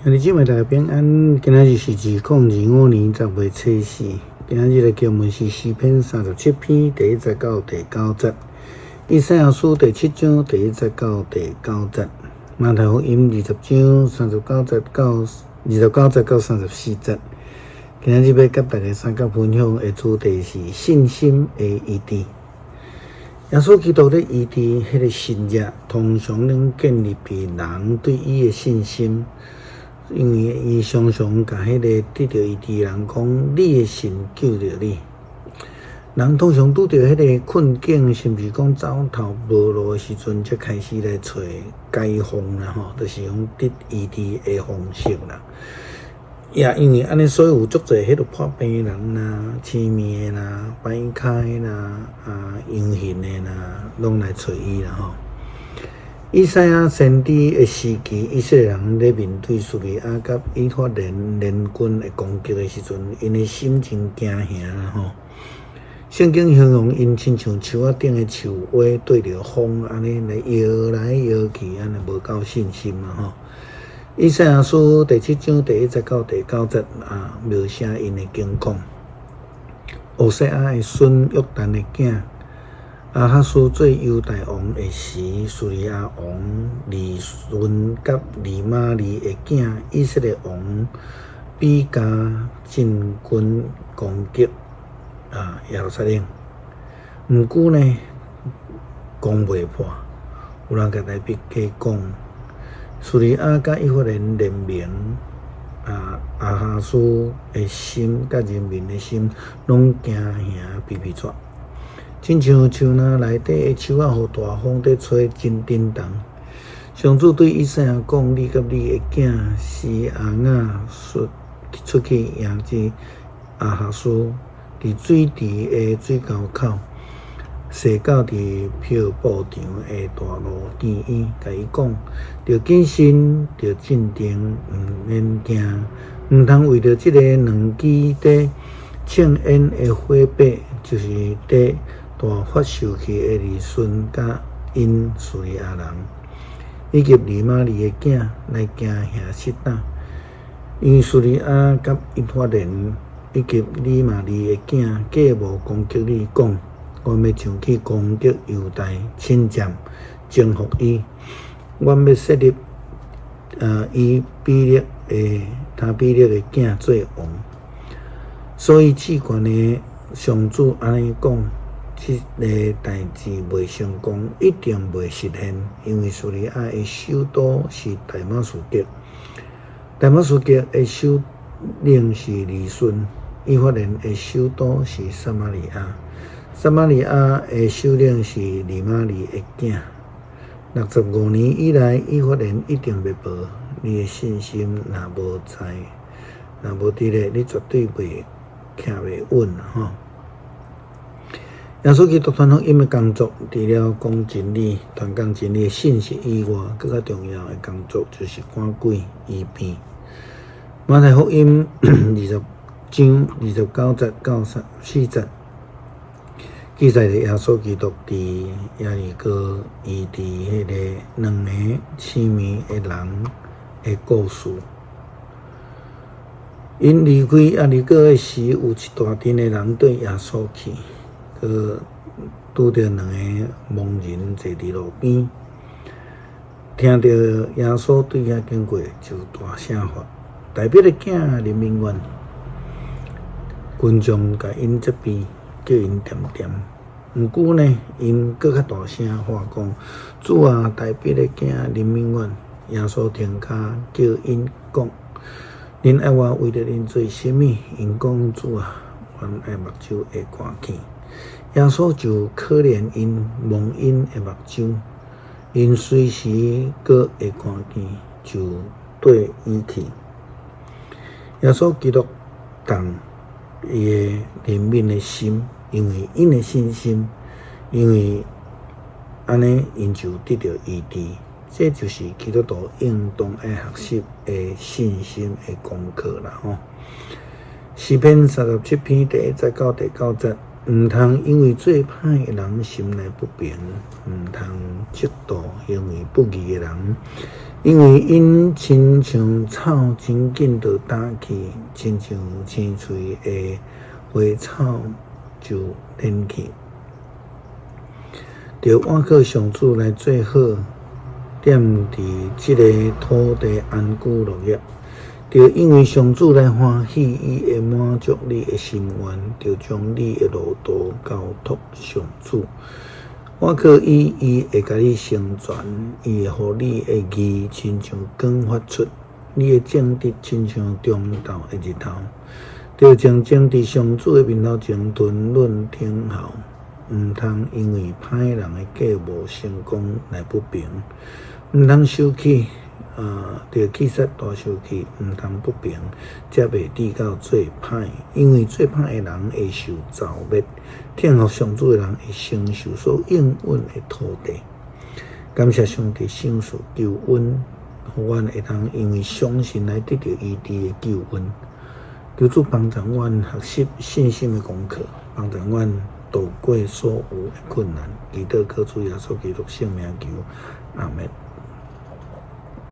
兄弟姊妹大家平安，今仔日是2025年10月初四。今仔日的经文是诗篇37篇第1节到第9节，以赛亚书第7章第1节到第9节，马太福音20章39节到34节。今仔日要甲大家分享的主题是信心的医治。耶稣基督咧医治迄个新约，通常能建立伫人对伊的信心。因为伊常常甲迄个得到医治人讲，你的神救着你。人通常拄着迄个困境，甚至讲走投无路的时阵，才开始来找解方啦吼，就是讲得医治的方式啦。也因为安尼，所以有足侪迄个破病人啦、痴迷的啦、歹开啦、阴形的啦，拢来找伊啦吼。以赛亚先知的时期，以色列人咧面对叙利亚甲以法莲联军的攻击的时阵，因的心情惊吓啦吼。圣经形容因亲像树仔顶的树蛙对着风安尼来摇来摇去，安尼无够信心嘛吼。以赛亚书第7章第1节到第9节描写因的境况。乌西亚的孙约旦的囝亚哈斯做犹大王的时，叙利亚王利顺甲利玛利的囝以色列王比加进军攻击耶路撒冷。毋久呢，攻未破，有人甲台北加讲，叙利亚甲以法莲联盟亚哈斯的心甲人民的心，拢惊吓皮皮喘。亲像树林内底的树仔，互大风在吹，真震动。上主对以赛亚讲：“你甲你的囝施亚雅出去迎接亚哈斯，伫水池的水沟口，踅到伫漂布场的大路见伊，甲伊讲：着谨慎，着镇定，毋免惊，毋通为着即个两支在庆烟的火把，就是在大发受气的利顺甲因叙利亚人，以及利玛利的囝来惊吓失胆，因为叙利亚甲以法莲以及利玛利的囝假冒攻击你，讲我要上去攻击犹大，侵占征服伊，我要设立以比勒的囝做王。所以至悬的上主安尼讲。这个代志袂成功，一定袂实现，因为叙利亚的首都是大马士革，大马士革的首领是利顺，以法莲的首都是撒玛利亚，撒玛利亚的首领是利玛利的囝。65年以来，以法莲一定袂无，你的信心若无在，若无伫咧，你绝对袂徛袂稳啦吼。耶稣基督传福音的工作，除了讲真理、传讲真理的信息以外，更较重要的工作就是赶鬼、医病。马太福音20章29节到34节，记载着耶稣基督伫耶利哥医治迄个2个痴迷的人的故事。因离开耶利哥的时，有一大群的人对耶稣去。拄着2个盲人坐伫路边，听到耶稣对遐经过，就大声发：代表的囝林明远。群众甲因责备，叫因点点。毋久呢，因搁较大声话讲：主啊，代表的囝林明远。耶稣停骹叫因讲：恁爱我为着恁做甚物？因讲：主啊，阮爱目睭会看见。耶稣就可怜因蒙因的目睭，因随时搁会看见，就对伊去。耶稣基督动伊的人民的心，因为因的信心，因为安尼因就得到医治。这就是基督徒应当爱学习的信心的功课啦吼。诗篇37篇第1节到第9节。毋通因为做歹的人心内不平，毋通嫉妒行为不义的人，因为因亲像草真紧就打去，亲像青翠的花草就连去。着我靠上主来做好，踮伫即个土地安居乐业。着因为上主来欢喜，伊会满足你的心愿，着将你的路途交托上主。我靠伊会甲你成全，伊会互你的义亲像光发出，你的正直亲像中昼的日头。着将正伫上主的面头前吞论听候，毋通因为歹人的计无成功来不平，毋通生气。着气煞大生气，毋通不平，则袂抵到最歹。因为最歹的人会受造灭，听候上主的人会承受所应允的土地。感谢上帝赏赐救恩，互阮会通因为相信来得到伊治的救恩。求主帮助阮学习信心的功课，帮助阮度过所有的困难。祈祷靠主耶稣基督圣名求，阿门。